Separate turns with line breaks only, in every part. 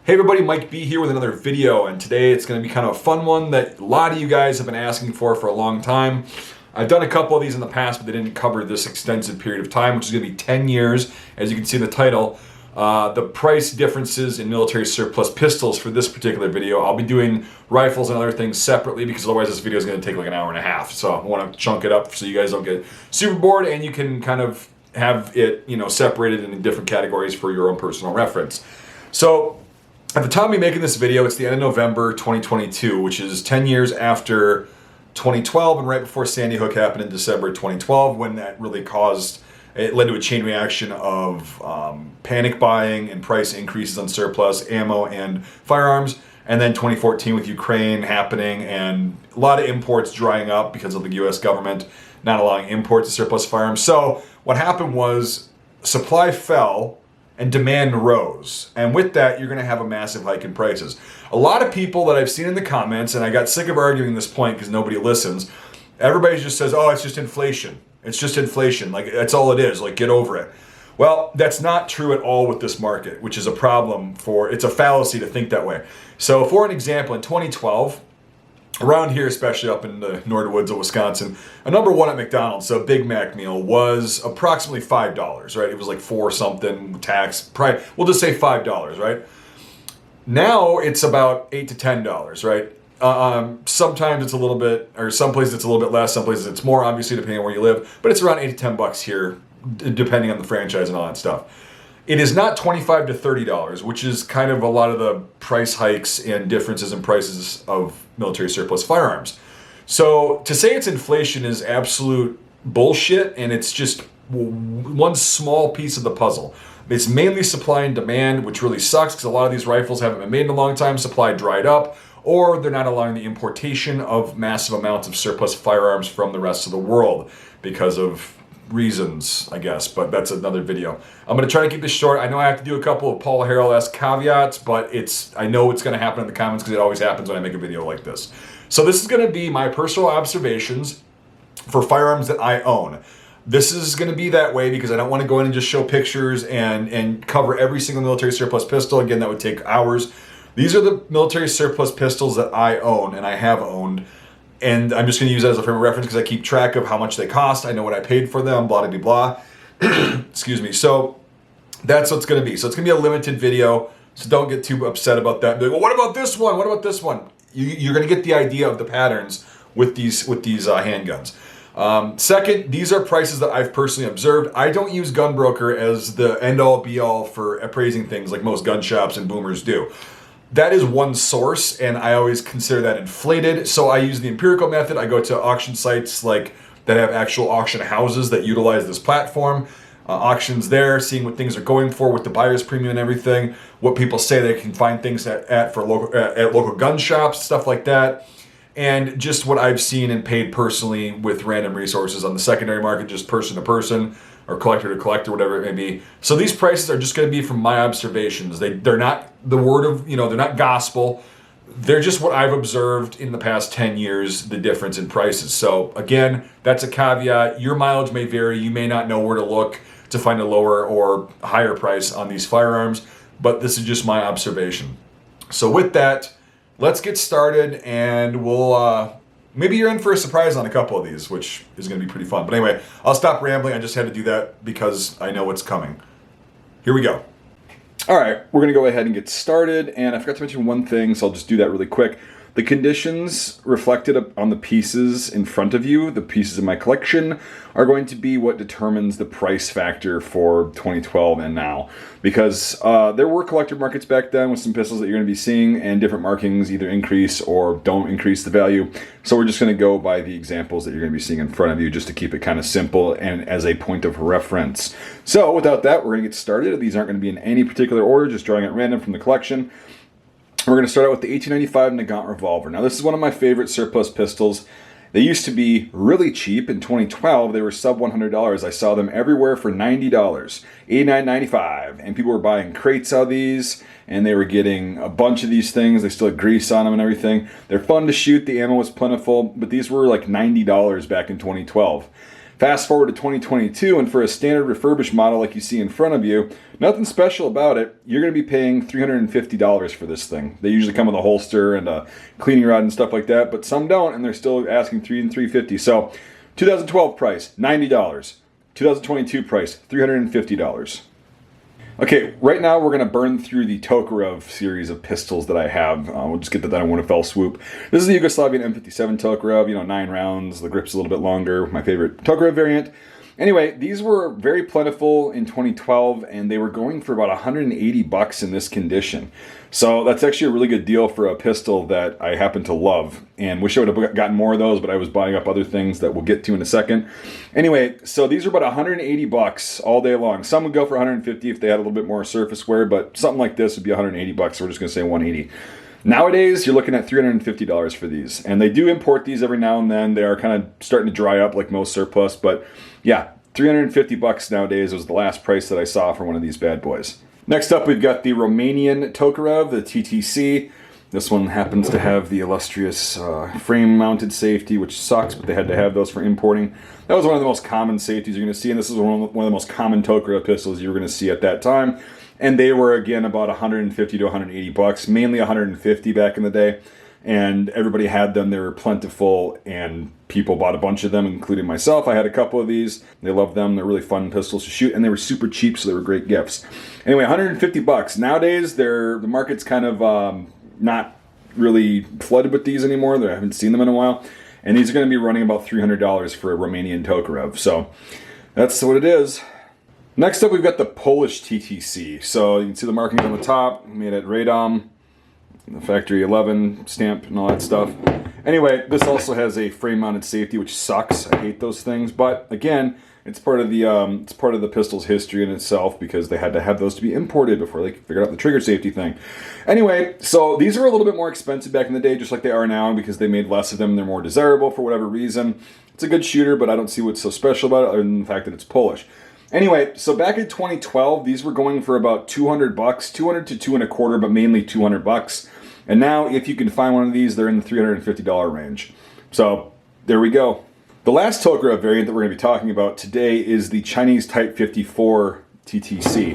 Hey everybody, Mike B here with another video, and today it's going to be kind of a fun one that a lot of you guys have been asking for a long time. I've done a couple of these in the past, but they didn't cover this extensive period of time, which is going to be 10 years. As you can see in the title, the price differences in military surplus pistols for this particular video. I'll be doing rifles and other things separately because otherwise this video is going to take like an hour and a half. So I want to chunk it up so you guys don't get super bored and you can kind of have it, separated into different categories for your own personal reference. So at the time of me making this video, it's the end of November 2022, which is 10 years after 2012 and right before Sandy Hook happened in December 2012, when that really it led to a chain reaction of panic buying and price increases on surplus ammo and firearms. And then 2014 with Ukraine happening and a lot of imports drying up because of the US government not allowing imports of surplus firearms. So what happened was supply fell and demand rose. And with that, you're going to have a massive hike in prices. A lot of people that I've seen in the comments, and I got sick of arguing this point because nobody listens, everybody just says, oh, it's just inflation. It's just inflation. Like, that's all it is. Like, get over it. Well, that's not true at all with this market, which is a problem it's a fallacy to think that way. So for an example, in 2012, around here, especially up in the northern woods of Wisconsin, a number one at McDonald's, so a Big Mac meal, was approximately $5, right? It was like $4 something tax, probably, we'll just say $5, right? Now it's about $8 to $10, right? Sometimes it's a little bit, or some places it's a little bit less, some places it's more, obviously, depending on where you live, but it's around $8 to $10 here, depending on the franchise and all that stuff. It is not $25 to $30, which is kind of a lot of the price hikes and differences in prices of military surplus firearms. So to say it's inflation is absolute bullshit, and it's just one small piece of the puzzle. It's mainly supply and demand, which really sucks because a lot of these rifles haven't been made in a long time, supply dried up, or they're not allowing the importation of massive amounts of surplus firearms from the rest of the world because of reasons, I guess, but that's another video. I'm going to try to keep this short. I know I have to do a couple of Paul Harrell-esque caveats, but I know it's going to happen in the comments because it always happens when I make a video like this. So this is going to be my personal observations for firearms that I own. This is going to be that way because I don't want to go in and just show pictures and cover every single military surplus pistol. Again, that would take hours. These are the military surplus pistols that I own and I have owned. And I'm just going to use that as a frame of reference because I keep track of how much they cost. I know what I paid for them, blah, blah, blah. Excuse me. So that's what it's going to be. So it's going to be a limited video. So don't get too upset about that. Be like, well, what about this one? What about this one? You're going to get the idea of the patterns with these handguns. Second, these are prices that I've personally observed. I don't use Gunbroker as the end-all be-all for appraising things like most gun shops and boomers do. That is one source, and I always consider that inflated. So I use the empirical method. I go to auction sites that have actual auction houses that utilize this platform. Auctions there, seeing what things are going for with the buyer's premium and everything. What people say they can find things at local gun shops, stuff like that. And just what I've seen and paid personally with random resources on the secondary market, just person to person or collector to collector, whatever it may be. So these prices are just going to be from my observations. They're not the word of, they're not gospel. They're just what I've observed in the past 10 years, the difference in prices. So again, that's a caveat. Your mileage may vary. You may not know where to look to find a lower or higher price on these firearms, but this is just my observation. So with that, let's get started, and we'll maybe you're in for a surprise on a couple of these, which is going to be pretty fun. But anyway, I'll stop rambling. I just had to do that because I know what's coming. Here we go. All right, we're going to go ahead and get started. And I forgot to mention one thing, so I'll just do that really quick. The conditions reflected on the pieces in front of you, the pieces in my collection, are going to be what determines the price factor for 2012 and now. Because there were collector markets back then with some pistols that you're going to be seeing, and different markings either increase or don't increase the value. So we're just going to go by the examples that you're going to be seeing in front of you just to keep it kind of simple and as a point of reference. So without that, we're going to get started. These aren't going to be in any particular order, just drawing at random from the collection. We're going to start out with the 1895 Nagant Revolver. Now, this is one of my favorite surplus pistols. They used to be really cheap. In 2012, they were sub $100. I saw them everywhere for $90, $89.95. And people were buying crates of these, and they were getting a bunch of these things. They still had grease on them and everything. They're fun to shoot. The ammo was plentiful, but these were like $90 back in 2012.
Fast forward to 2022, and for a standard refurbished model like you see in front of you, nothing special about it. You're going to be paying $350 for this thing. They usually come with a holster and a cleaning rod and stuff like that, but some don't, and they're still asking $350. So 2012 price, $90. 2022 price, $350. Okay, right now we're going to burn through the Tokarev series of pistols that I have. We'll just get to that in one fell swoop. This is the Yugoslavian M57 Tokarev, 9 rounds, the grip's a little bit longer, my favorite Tokarev variant. Anyway, these were very plentiful in 2012, and they were going for about 180 bucks in this condition. So that's actually a really good deal for a pistol that I happen to love, and wish I would have gotten more of those, but I was buying up other things that we'll get to in a second. Anyway, so these are about 180 bucks all day long. Some would go for 150 if they had a little bit more surface wear, but something like this would be 180 bucks, so we're just going to say 180. Nowadays, you're looking at $350 for these, and they do import these every now and then. They are kind of starting to dry up like most surplus, but yeah, 350 bucks nowadays was the last price that I saw for one of these bad boys. Next up, we've got the Romanian Tokarev, the TTC. This one happens to have the illustrious frame-mounted safety, which sucks, but they had to have those for importing. That was one of the most common safeties you're going to see, and this is one of the most common Tokarev pistols you were going to see at that time. And they were, again, about 150 to 180 bucks, mainly 150 back in the day. And everybody had them. They were plentiful, and people bought a bunch of them, including myself. I had a couple of these. They loved them. They're really fun pistols to shoot, and they were super cheap, so they were great gifts. Anyway, 150 bucks. Nowadays, the market's kind of not really flooded with these anymore. I haven't seen them in a while. And these are going to be running about $300 for a Romanian Tokarev. So that's what it is. Next up, we've got the Polish TTC. So you can see the markings on the top, made at Radom, the factory 11 stamp and all that stuff. Anyway, this also has a frame-mounted safety, which sucks. I hate those things, but again, it's part of the pistol's history in itself, because they had to have those to be imported before they figured out the trigger safety thing. Anyway, so these are a little bit more expensive back in the day, just like they are now, because they made less of them. They're more desirable for whatever reason. It's a good shooter, but I don't see what's so special about it other than the fact that it's Polish. Anyway, so back in 2012, these were going for about 200 bucks, 200 to 225, but mainly 200 bucks. And now, if you can find one of these, they're in the $350 range. So there we go. The last Tokarev variant that we're going to be talking about today is the Chinese Type 54 TTC.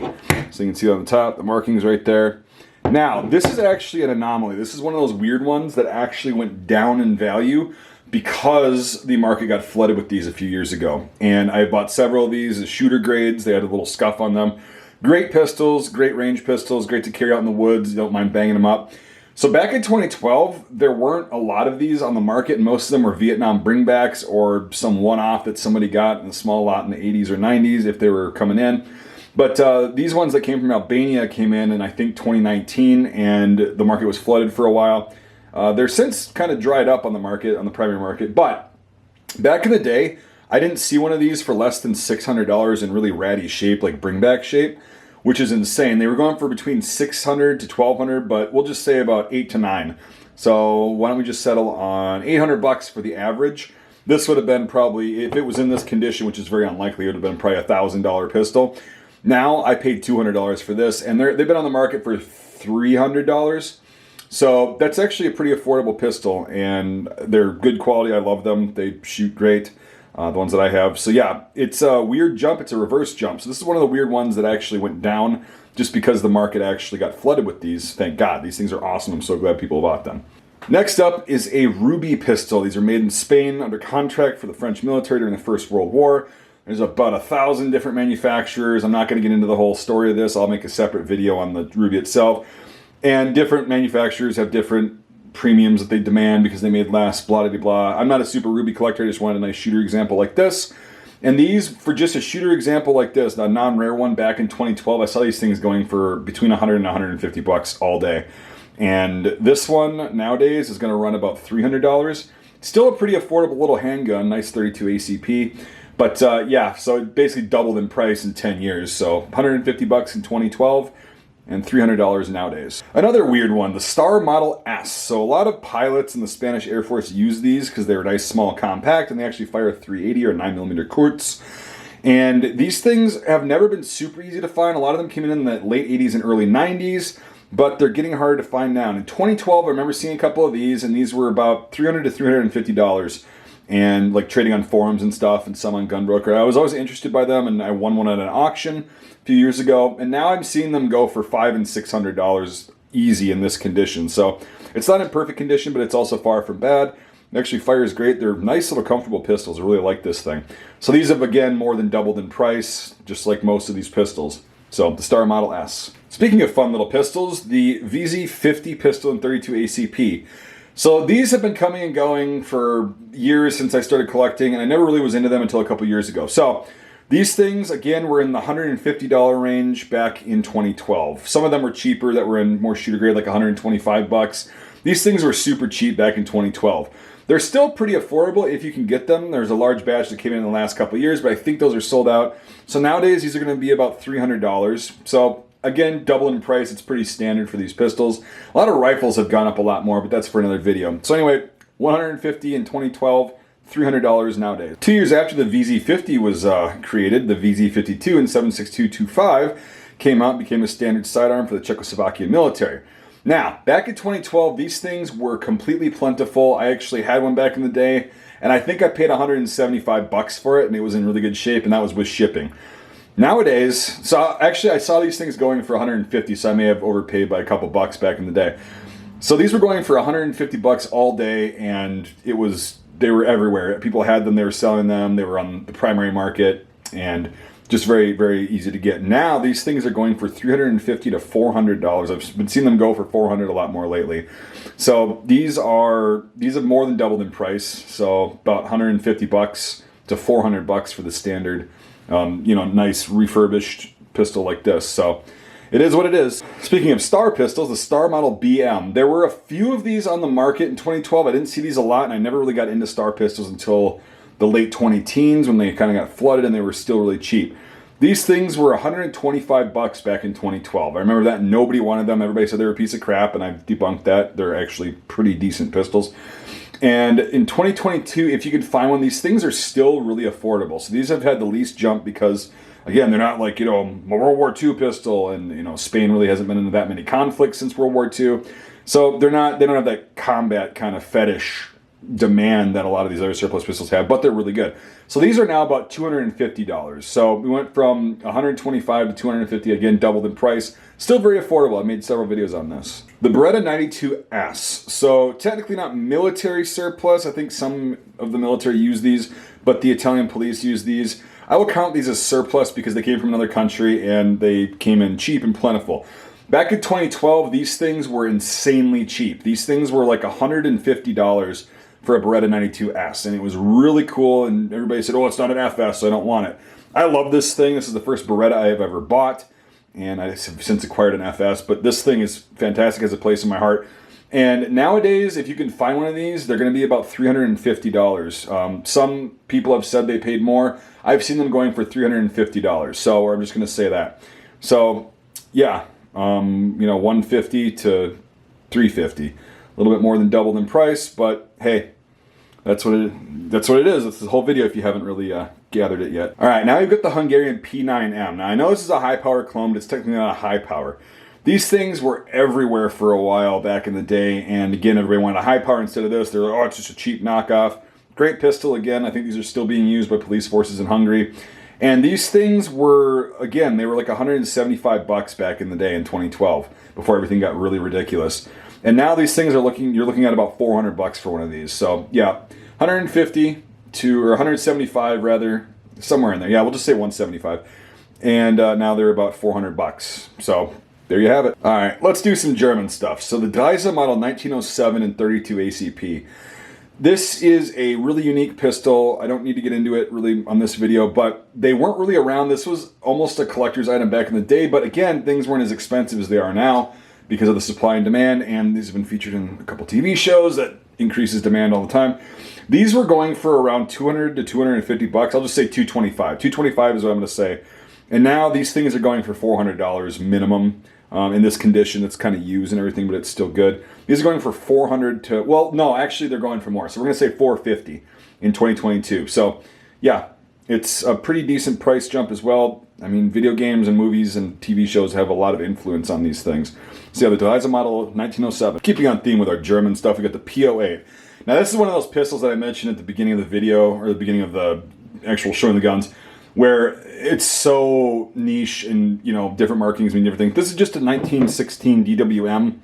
So you can see on the top, the markings right there. Now, this is actually an anomaly. This is one of those weird ones that actually went down in value because the market got flooded with these a few years ago. And I bought several of these as shooter grades. They had a little scuff on them. Great pistols, great range pistols, great to carry out in the woods. You don't mind banging them up. So back in 2012, there weren't a lot of these on the market, and most of them were Vietnam bringbacks or some one-off that somebody got in a small lot in the 80s or 90s if they were coming in. But these ones that came from Albania came in I think 2019, and the market was flooded for a while. They're since kind of dried up on the market, on the primary market, but back in the day, I didn't see one of these for less than $600 in really ratty shape, like bringback shape, which is insane. They were going for between $600 to $1,200, but we'll just say about $8 to $9. So why don't we just settle on 800 bucks for the average? This would have been probably, if it was in this condition, which is very unlikely, it would have been probably a $1,000 pistol. Now I paid $200 for this, and they've been on the market for $300. So that's actually a pretty affordable pistol, and they're good quality. I love them. They shoot great, the ones that I have. So yeah, it's a weird jump. It's a reverse jump. So this is one of the weird ones that actually went down just because the market actually got flooded with these. Thank God. These things are awesome. I'm so glad people bought them. Next up is a Ruby pistol. These are made in Spain under contract for the French military during the First World War. There's about 1,000 different manufacturers. I'm not going to get into the whole story of this. I'll make a separate video on the Ruby itself. And different manufacturers have different premiums that they demand because they made less, blah, blah, blah. I'm not a super Ruby collector. I just wanted a nice shooter example like this. And these, for just a shooter example like this, a non-rare one back in 2012, I saw these things going for between 100 and 150 bucks all day. And this one nowadays is going to run about $300. Still a pretty affordable little handgun, nice 32 ACP. But yeah, so it basically doubled in price in 10 years. So 150 bucks in 2012. And $300 nowadays. Another weird one, the Star Model S. So a lot of pilots in the Spanish Air Force use these because they're nice, small, compact, and they actually fire a 380 or 9mm Kurz. And these things have never been super easy to find. A lot of them came in the late 80s and early 90s, but they're getting harder to find now. In 2012, I remember seeing a couple of these, and these were about $300 to $350. and like trading on forums and stuff, and some on Gunbroker. I was always interested by them, and I won one at an auction a few years ago, and now I'm seeing them go for $500 and $600 easy in this condition. So it's not in perfect condition, but it's also far from bad. It actually fires great. They're nice little comfortable pistols. I really like this thing. So these have again more than doubled in price, just like most of these pistols. So the Star Model S. Speaking of fun little pistols, the VZ50 pistol in 32 ACP. So these have been coming and going for years since I started collecting, and I never really was into them until a couple years ago. So these things, again, were in the $150 range back in 2012. Some of them were cheaper that were in more shooter grade, like 125 bucks. These things were super cheap back in 2012. They're still pretty affordable if you can get them. There's a large batch that came in the last couple of years, but I think those are sold out. So nowadays, these are going to be about $300. So again, double in price. It's pretty standard for these pistols. A lot of rifles have gone up a lot more, but that's for another video. So anyway, $150 in 2012, $300 nowadays. 2 years after the VZ50 was created, the VZ52 in 7.6225 came out and became a standard sidearm for the Czechoslovakian military. Now, back in 2012, these things were completely plentiful. I actually had one back in the day, and I think I paid 175 bucks for it, and it was in really good shape, and that was with shipping. Nowadays, so actually I saw these things going for 150, so I may have overpaid by a couple bucks back in the day. So these were going for 150 bucks all day, and they were everywhere. People had them, they were selling them, they were on the primary market, and just very, very easy to get. Now these things are going for $350 to $400. I've been seeing them go for $400 a lot more lately. So these have more than doubled in price. So about 150 bucks to 400 bucks for the standard, nice refurbished pistol like this. So it is what it is. Speaking of Star pistols, the Star Model BM. There were a few of these on the market in 2012. I didn't see these a lot, and I never really got into Star pistols until the late 2010s when they kind of got flooded and they were still really cheap. These things were 125 bucks back in 2012. I remember that. Nobody wanted them. Everybody said they were a piece of crap, and I've debunked that. They're actually pretty decent pistols. And in 2022, if you could find one, these things are still really affordable. So these have had the least jump because, again, they're not like, a World War II pistol, and, Spain really hasn't been into that many conflicts since World War II. So they don't have that combat kind of fetish demand that a lot of these other surplus pistols have, but they're really good. So these are now about $250. So we went from 125 to 250, again, doubled in price. Still very affordable. I made several videos on this. The Beretta 92S. So technically not military surplus. I think some of the military use these, but the Italian police use these. I will count these as surplus because they came from another country and they came in cheap and plentiful. Back in 2012, these things were insanely cheap. These things were like $150 for a Beretta 92S, and it was really cool, and everybody said, oh, it's not an FS, so I don't want it. I love this thing. This is the first Beretta I have ever bought, and I have since acquired an FS, but this thing is fantastic, has a place in my heart. And nowadays, if you can find one of these, they're going to be about $350. Some people have said they paid more. I've seen them going for $350, so I'm just going to say that. So, yeah, $150 to $350. A little bit more than doubled in price, but hey, that's what it is. It's the whole video if you haven't really gathered it yet. All right, now we've got the Hungarian P9M. Now I know this is a high power clone, but it's technically not a high power. These things were everywhere for a while back in the day, and again, everybody wanted a high power instead of this. They're like, oh, it's just a cheap knockoff. Great pistol, again. I think these are still being used by police forces in Hungary. And these things were, again, they were like 175 bucks back in the day in 2012, before everything got really ridiculous. And now these things you're looking at about 400 bucks for one of these. So yeah, 150 or 175 rather, somewhere in there. Yeah, we'll just say 175. And now they're about 400 bucks. So there you have it. All right, let's do some German stuff. So the Daisa Model 1907 and 32 ACP. This is a really unique pistol. I don't need to get into it really on this video, but they weren't really around. This was almost a collector's item back in the day, but again, things weren't as expensive as they are now because of the supply and demand, and these have been featured in a couple TV shows that increases demand all the time. These were going for around 200 to 250 bucks. I'll just say 225. 225 is what I'm going to say. And now these things are going for $400 minimum. In this condition, it's kind of used and everything, but it's still good. These are going for 400 to, well, no, actually they're going for more. So we're going to say 450 in 2022. So yeah, it's a pretty decent price jump as well. I mean, video games and movies and TV shows have a lot of influence on these things. So yeah, the Daisa Model 1907. Keeping on theme with our German stuff, we got the P08. Now this is one of those pistols that I mentioned at the beginning of the video, or the beginning of the actual showing the guns, where it's so niche and, you know, different markings mean different things. This is just a 1916 DWM,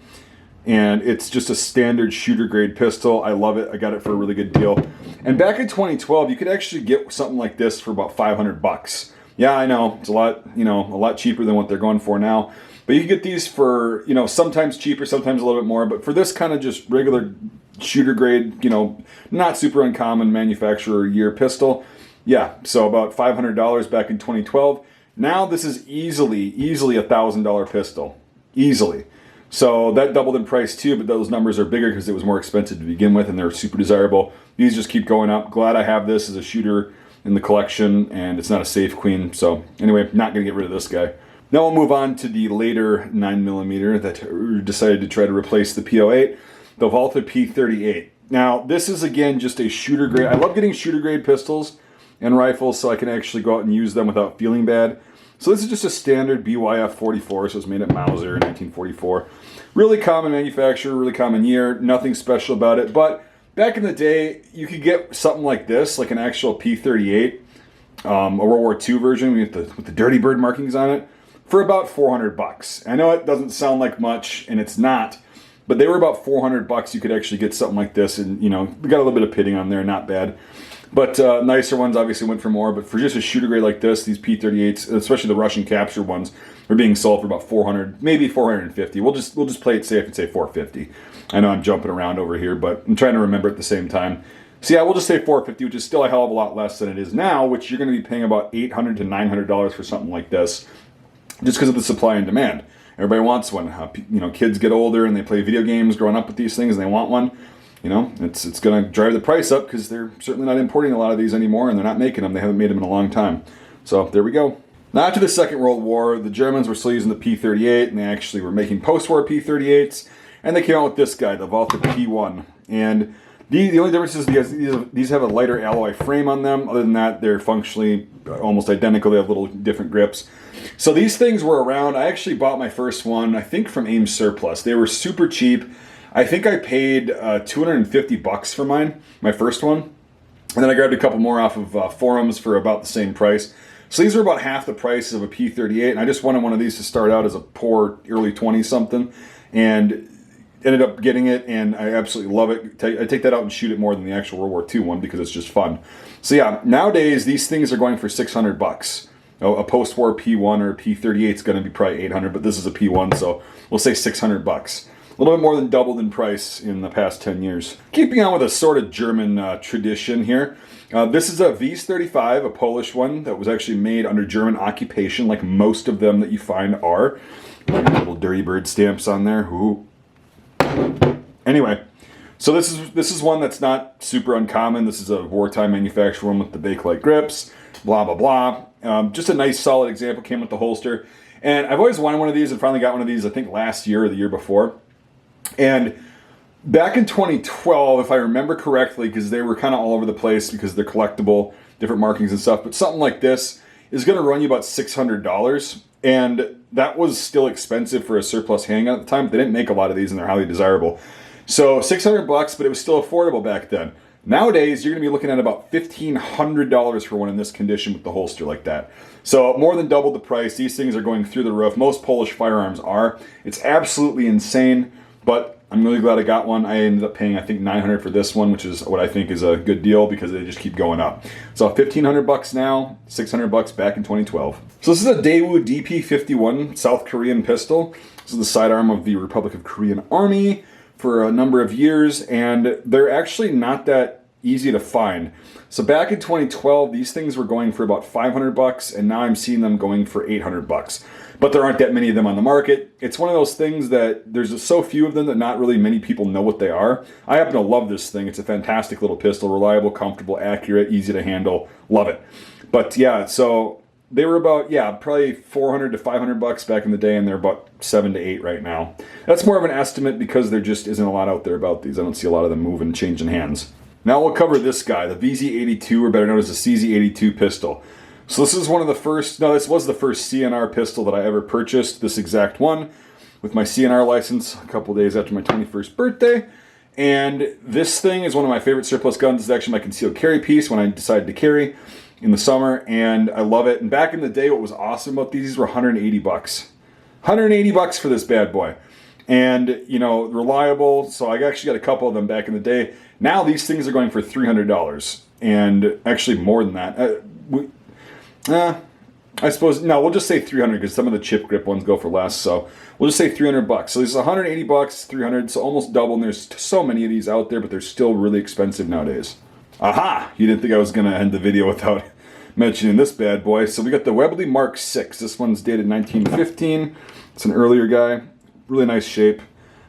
and it's just a standard shooter grade pistol. I love it. I got it for a really good deal. And back in 2012, you could actually get something like this for about 500 bucks. Yeah, I know, it's a lot, you know, a lot cheaper than what they're going for now. But you can get these for, you know, sometimes cheaper, sometimes a little bit more. But for this kind of just regular shooter grade, you know, not super uncommon manufacturer year pistol, yeah, so about $500 back in 2012. Now this is easily a $1,000 pistol, easily. So that doubled in price too, but those numbers are bigger because it was more expensive to begin with, and they're super desirable. These just keep going up. Glad I have this as a shooter in the collection, and it's not a safe queen. So anyway, not gonna get rid of this guy. Now we'll move on to the later 9mm that decided to try to replace the P08, the Valta P38. Now this is again just a shooter grade. I love getting shooter grade pistols and rifles so I can actually go out and use them without feeling bad. So this is just a standard BYF 44, so it's made at Mauser in 1944. Really common manufacturer, really common year, nothing special about it. But back in the day, you could get something like this, like an actual P38, a World War II version with the Dirty Bird markings on it, for about 400 bucks. I know it doesn't sound like much, and it's not, but they were about 400 bucks. You could actually get something like this, and you know, we got a little bit of pitting on there, not bad. But nicer ones obviously went for more, but for just a shooter grade like this, these P38s, especially the Russian capture ones, are being sold for about 400, maybe 450. We'll just play it safe and say 450. I know I'm jumping around over here, but I'm trying to remember at the same time. So yeah, we'll just say 450, which is still a hell of a lot less than it is now, which you're going to be paying about $800 to $900 for something like this, just because of the supply and demand. Everybody wants one. You know, kids get older and they play video games growing up with these things, and they want one. You know, it's going to drive the price up because they're certainly not importing a lot of these anymore, and they're not making them. They haven't made them in a long time. So there we go. Now, after the Second World War, the Germans were still using the P38, and they actually were making post-war P38s, and they came out with this guy, the Valta P1. And the only difference is these have a lighter alloy frame on them. Other than that, they're functionally almost identical. They have little different grips. So these things were around. I actually bought my first one, I think, from Ames Surplus. They were super cheap. I think I paid 250 bucks for mine, my first one. And then I grabbed a couple more off of forums for about the same price. So these were about half the price of a P38, and I just wanted one of these to start out as a poor early 20-something, and ended up getting it, and I absolutely love it. I take that out and shoot it more than the actual World War II one because it's just fun. So yeah, nowadays these things are going for 600 bucks. A post-war P1 or a P38 is going to be probably 800, but this is a P1, so we'll say 600 bucks. A little bit more than doubled in price in the past 10 years. Keeping on with a sort of German tradition here. This is a Wies-35, a Polish one that was actually made under German occupation, like most of them that you find are. Little Dirty Bird stamps on there. Ooh. Anyway, so this is one that's not super uncommon. This is a wartime manufactured one with the Bakelite grips, blah, blah, blah. Just a nice solid example, came with the holster. And I've always wanted one of these and finally got one of these, I think last year or the year before. And back in 2012, if I remember correctly, because they were kind of all over the place because they're collectible, different markings and stuff, but something like this is going to run you about $600. And that was still expensive for a surplus handgun at the time. But they didn't make a lot of these and they're highly desirable. So 600 bucks, but it was still affordable back then. Nowadays, you're going to be looking at about $1,500 for one in this condition with the holster like that. So more than double the price. These things are going through the roof. Most Polish firearms are. It's absolutely insane. But I'm really glad I got one. I ended up paying, I think, $900 for this one, which is what I think is a good deal because they just keep going up. So $1,500 bucks now, $600 bucks back in 2012. So this is a Daewoo DP51 South Korean pistol. This is the sidearm of the Republic of Korean Army for a number of years, and they're actually not that easy to find. So back in 2012, these things were going for about $500 bucks, and now I'm seeing them going for $800 bucks. But there aren't that many of them on the market. It's one of those things that there's so few of them that not really many people know what they are. I happen to love this thing. It's a fantastic little pistol, reliable, comfortable, accurate, easy to handle. Love it. But yeah, so they were about, yeah, probably $400 to $500 bucks back in the day, and they're about 7 to 8 right now. That's more of an estimate because there just isn't a lot out there about these. I don't see a lot of them moving, changing hands. Now we'll cover this guy, the VZ82, or better known as the CZ82 pistol. So this is one of the first, no, this was the first CNR pistol that I ever purchased, this exact one, with my CNR license a couple days after my 21st birthday. And this thing is one of my favorite surplus guns. It's actually my concealed carry piece when I decided to carry in the summer, and I love it. And back in the day, what was awesome about these were 180 bucks. 180 bucks for this bad boy. And, you know, reliable. So I actually got a couple of them back in the day. Now these things are going for $300, and actually more than that. I suppose, no, we'll just say 300 because some of the chip grip ones go for less. So we'll just say 300 bucks. So this is 180 bucks, 300, so almost double. And there's so many of these out there, but they're still really expensive nowadays. Aha! You didn't think I was going to end the video without mentioning this bad boy. So we got the Webley Mark 6. This one's dated 1915. It's an earlier guy. Really nice shape.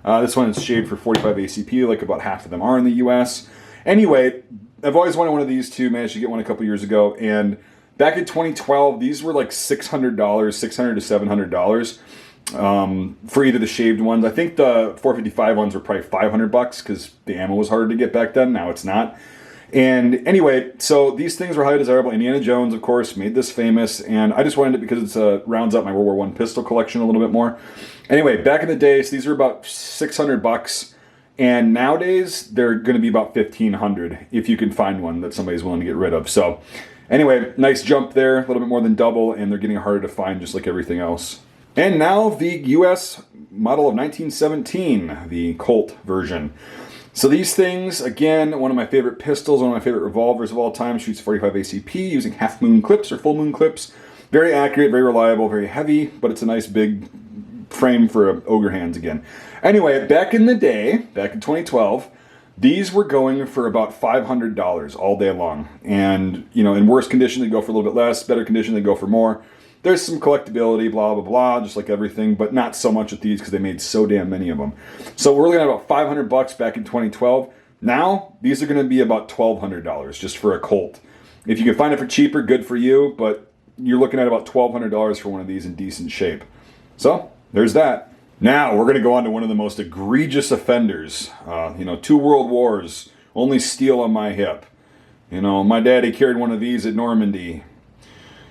This one is shaped for 45 ACP, like about half of them are in the US. Anyway, I've always wanted one of these too. Managed to get one a couple years ago. And back in 2012, these were like $600, $600 to $700 for either the shaved ones. I think the 455 ones were probably 500 bucks because the ammo was harder to get back then. Now it's not. And anyway, so these things were highly desirable. Indiana Jones, of course, made this famous, and I just wanted it because it rounds out my World War I pistol collection a little bit more. Anyway, back in the day, so these were about 600 bucks, and nowadays they're going to be about 1,500 if you can find one that somebody's willing to get rid of. So anyway, nice jump there, a little bit more than double, and they're getting harder to find just like everything else. And now the US model of 1917, the Colt version. So these things, again, one of my favorite pistols, one of my favorite revolvers of all time, shoots 45 ACP using half moon clips or full moon clips. Very accurate, very reliable, very heavy, but it's a nice big frame for ogre hands again. Anyway, back in the day, back in 2012, these were going for about $500 all day long. And, you know, in worse condition, they go for a little bit less. Better condition, they go for more. There's some collectability, blah, blah, blah, just like everything, but not so much with these because they made so damn many of them. So we're looking at about 500 bucks back in 2012. Now, these are going to be about $1,200 just for a Colt. If you can find it for cheaper, good for you, but you're looking at about $1,200 for one of these in decent shape. So, there's that. Now, we're going to go on to one of the most egregious offenders. 2 world wars, only steel on my hip. You know, my daddy carried one of these at Normandy.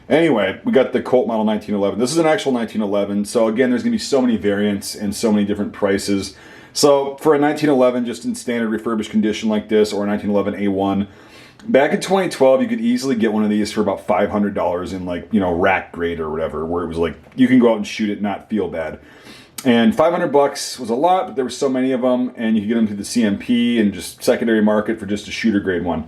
Anyway, we got the Colt Model 1911. This is an actual 1911, so again, there's going to be so many variants and so many different prices. So for a 1911, just in standard refurbished condition like this, or a 1911 A1, back in 2012, you could easily get one of these for about $500 in like, rack grade or whatever, where it was like, you can go out and shoot it, not feel bad. And 500 bucks was a lot, but there were so many of them, and you could get them through the CMP and just secondary market for just a shooter grade one.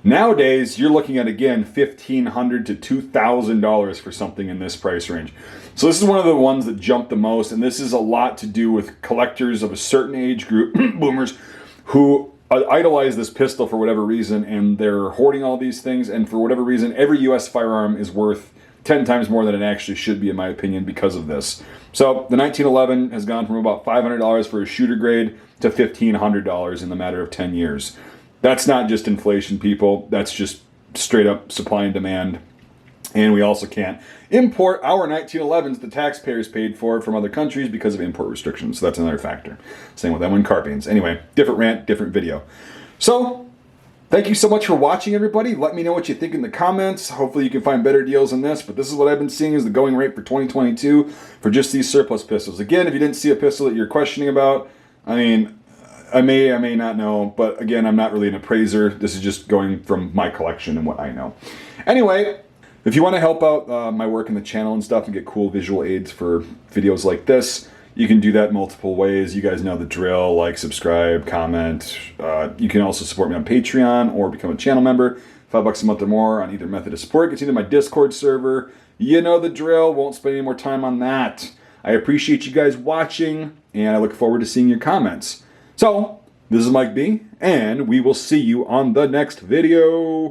Nowadays, you're looking at, again, $1,500 to $2,000 for something in this price range. So this is one of the ones that jumped the most, and this is a lot to do with collectors of a certain age group, boomers, who idolize this pistol for whatever reason, and they're hoarding all these things, and for whatever reason, every U.S. firearm is worth 10 times more than it actually should be, in my opinion, because of this. So the 1911 has gone from about $500 for a shooter grade to $1,500 in the matter of 10 years. That's not just inflation, people. That's just straight up supply and demand. And we also can't import our 1911s the taxpayers paid for from other countries because of import restrictions. So that's another factor. Same with M1 carbines. Anyway, different rant, different video. So, thank you so much for watching, everybody. Let me know what you think in the comments. Hopefully you can find better deals than this, but this is what I've been seeing as the going rate for 2022 for just these surplus pistols. Again, if you didn't see a pistol that you're questioning about, I mean, I may not know, but again, I'm not really an appraiser. This is just going from my collection and what I know. Anyway, if you want to help out my work in the channel and stuff and get cool visual aids for videos like this, you can do that multiple ways. You guys know the drill. Like, subscribe, comment. You can also support me on Patreon or become a channel member. $5 a month or more on either method of support gets you into my Discord server. You know the drill. Won't spend any more time on that. I appreciate you guys watching, and I look forward to seeing your comments. So, this is Mike B, and we will see you on the next video.